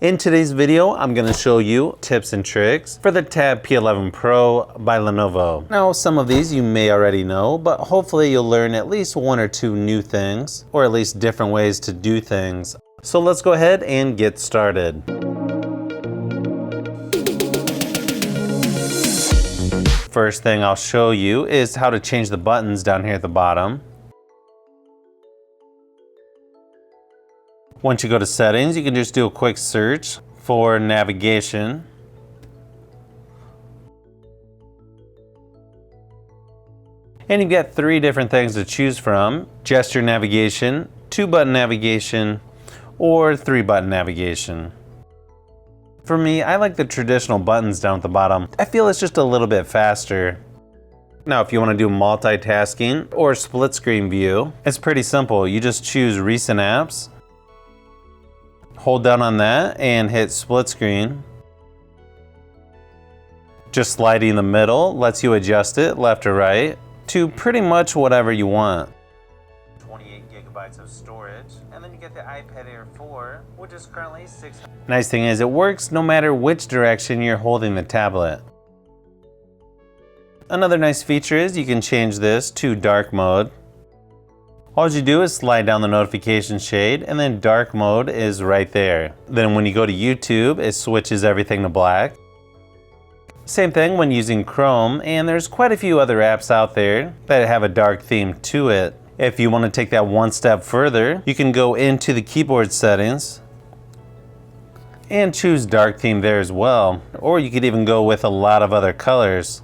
In today's video, I'm going to show you tips and tricks for the Tab P11 Pro by Lenovo. Now, some of these you may already know, but hopefully you'll learn at least one or two new things, or at least different ways to do things. So let's go ahead and get started. First thing I'll show you is how to change the buttons down here at the bottom. Once you go to settings, you can just do a quick search for navigation. And you've got three different things to choose from: gesture navigation, 2-button navigation, or 3-button navigation. For me, I like the traditional buttons down at the bottom. I feel it's just a little bit faster. Now, if you want to do multitasking or split screen view, it's pretty simple. You just choose recent apps, hold down on that and hit split screen. Just sliding in the middle lets you adjust it left or right to pretty much whatever you want. 28 gigabytes of storage, and then you get the iPad Air 4, which is currently 600. Nice thing is it works no matter which direction you're holding the tablet. Another nice feature is you can change this to dark mode. All you do is slide down the notification shade, and then dark mode is right there. Then when you go to YouTube, it switches everything to black. Same thing when using Chrome, and there's quite a few other apps out there that have a dark theme to it. If you want to take that one step further, you can go into the keyboard settings and choose dark theme there as well. Or you could even go with a lot of other colors.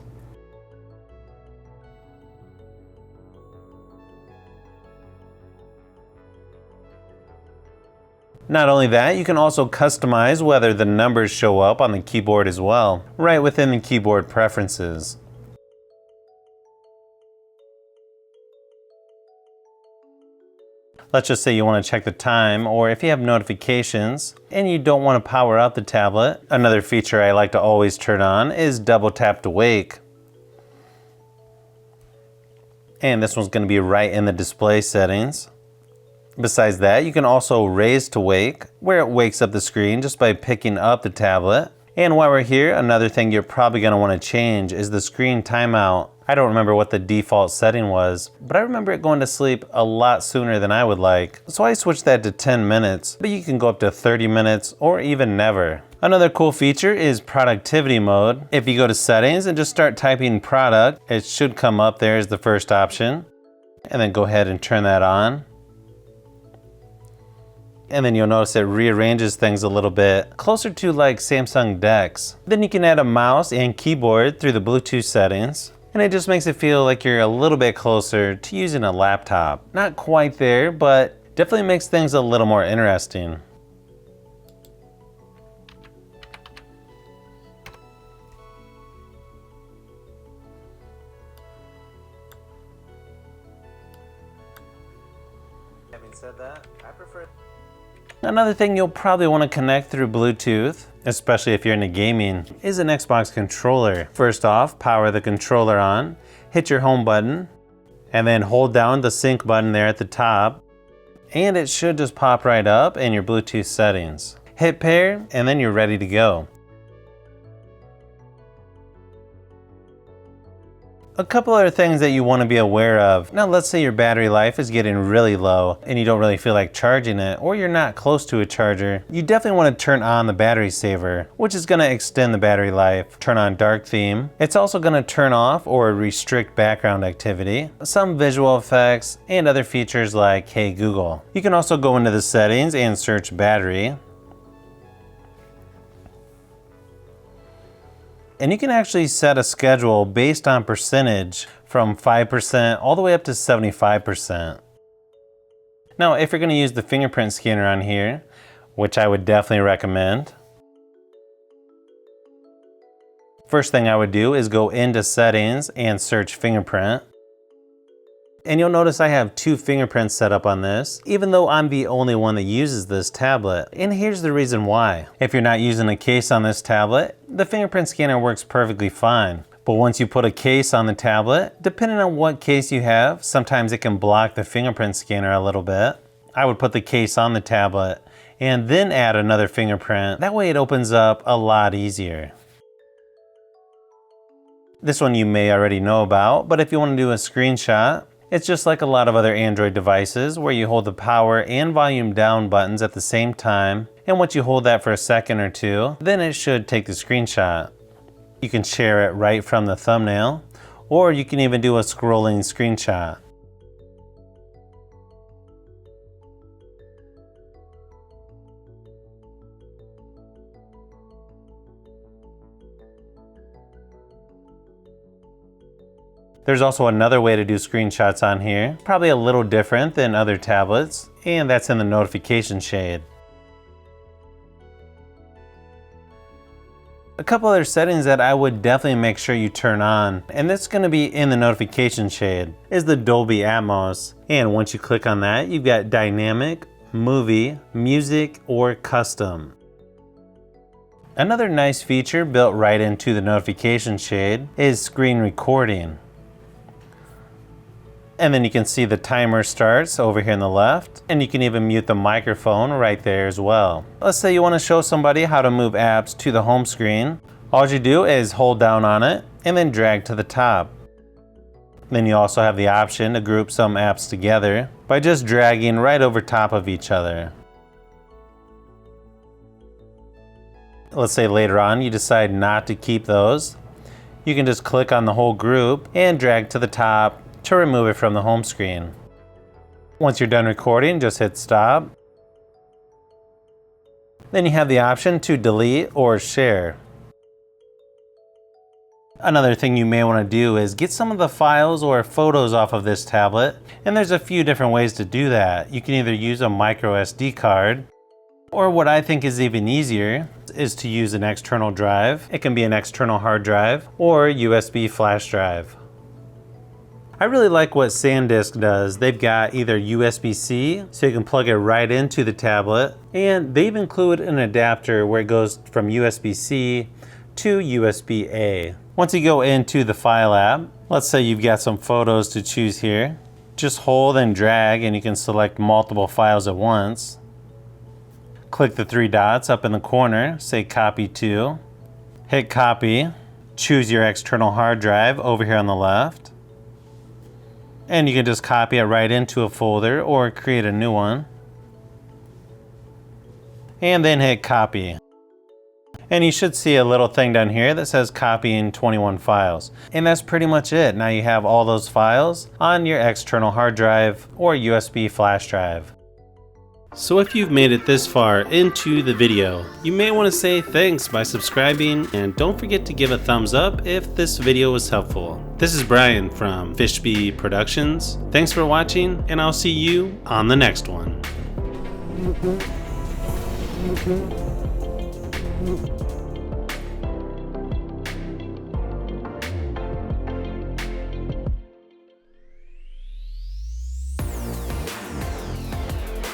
Not only that, you can also customize whether the numbers show up on the keyboard as well, right within the keyboard preferences. Let's just say you want to check the time, or if you have notifications and you don't want to power up the tablet, another feature I like to always turn on is double tap to wake. And this one's going to be right in the display settings. Besides that, you can also raise to wake, where it wakes up the screen just by picking up the tablet. And while we're here, another thing you're probably going to want to change is the screen timeout. I don't remember what the default setting was, but I remember it going to sleep a lot sooner than I would like. So I switched that to 10 minutes, but you can go up to 30 minutes or even never. Another cool feature is productivity mode. If you go to settings and just start typing product, it should come up there as the first option. And then go ahead and turn that on. And then you'll notice it rearranges things a little bit closer to like Samsung DeX. Then you can add a mouse and keyboard through the Bluetooth settings, and it just makes it feel like you're a little bit closer to using a laptop. Not quite there, but definitely makes things a little more interesting. Having said that, I prefer. Another thing you'll probably want to connect through Bluetooth, especially if you're into gaming, is an Xbox controller. First off, power the controller on, hit your home button, and then hold down the sync button there at the top, and it should just pop right up in your Bluetooth settings. Hit pair, and then you're ready to go. A couple other things that you want to be aware of. Now, let's say your battery life is getting really low and you don't really feel like charging it, or you're not close to a charger. You definitely want to turn on the battery saver, which is going to extend the battery life. Turn on dark theme. It's also going to turn off or restrict background activity, some visual effects, and other features like Hey Google. You can also go into the settings and search battery. And you can actually set a schedule based on percentage from 5% all the way up to 75%. Now, if you're going to use the fingerprint scanner on here, which I would definitely recommend, first thing I would do is go into settings and search fingerprint. And you'll notice I have 2 fingerprints set up on this, even though I'm the only one that uses this tablet. And here's the reason why. If you're not using a case on this tablet, the fingerprint scanner works perfectly fine. But once you put a case on the tablet, depending on what case you have, sometimes it can block the fingerprint scanner a little bit. I would put the case on the tablet and then add another fingerprint. That way it opens up a lot easier. This one you may already know about, but if you want to do a screenshot, it's just like a lot of other Android devices where you hold the power and volume down buttons at the same time, and once you hold that for a second or two, then it should take the screenshot. You can share it right from the thumbnail, or you can even do a scrolling screenshot. There's also another way to do screenshots on here, probably a little different than other tablets, and that's in the notification shade. A couple other settings that I would definitely make sure you turn on, and that's going to be in the notification shade, is the Dolby Atmos. And once you click on that, you've got dynamic, movie, music, or custom. Another nice feature built right into the notification shade is screen recording. And then you can see the timer starts over here on the left, and you can even mute the microphone right there as well. Let's say you want to show somebody how to move apps to the home screen. All you do is hold down on it and then drag to the top. Then you also have the option to group some apps together by just dragging right over top of each other. Let's say later on you decide not to keep those. You can just click on the whole group and drag to the top to remove it from the home screen. Once you're done recording, just hit stop. Then you have the option to delete or share. Another thing you may want to do is get some of the files or photos off of this tablet, and there's a few different ways to do that. You can either use a micro SD card, or what I think is even easier is to use an external drive. It can be an external hard drive or USB flash drive. I really like what SanDisk does. They've got either USB-C, so you can plug it right into the tablet, and they've included an adapter where it goes from USB-C to USB-A. Once you go into the File app, let's say you've got some photos to choose here. Just hold and drag and you can select multiple files at once. Click the three dots up in the corner, say Copy To. Hit Copy, choose your external hard drive over here on the left. And you can just copy it right into a folder or create a new one. And then hit copy. And you should see a little thing down here that says copying 21 files. And that's pretty much it. Now you have all those files on your external hard drive or USB flash drive. So if you've made it this far into the video, you may want to say thanks by subscribing, and don't forget to give a thumbs up if this video was helpful. This is Brian from Fishbee Productions. Thanks for watching, and I'll see you on the next one.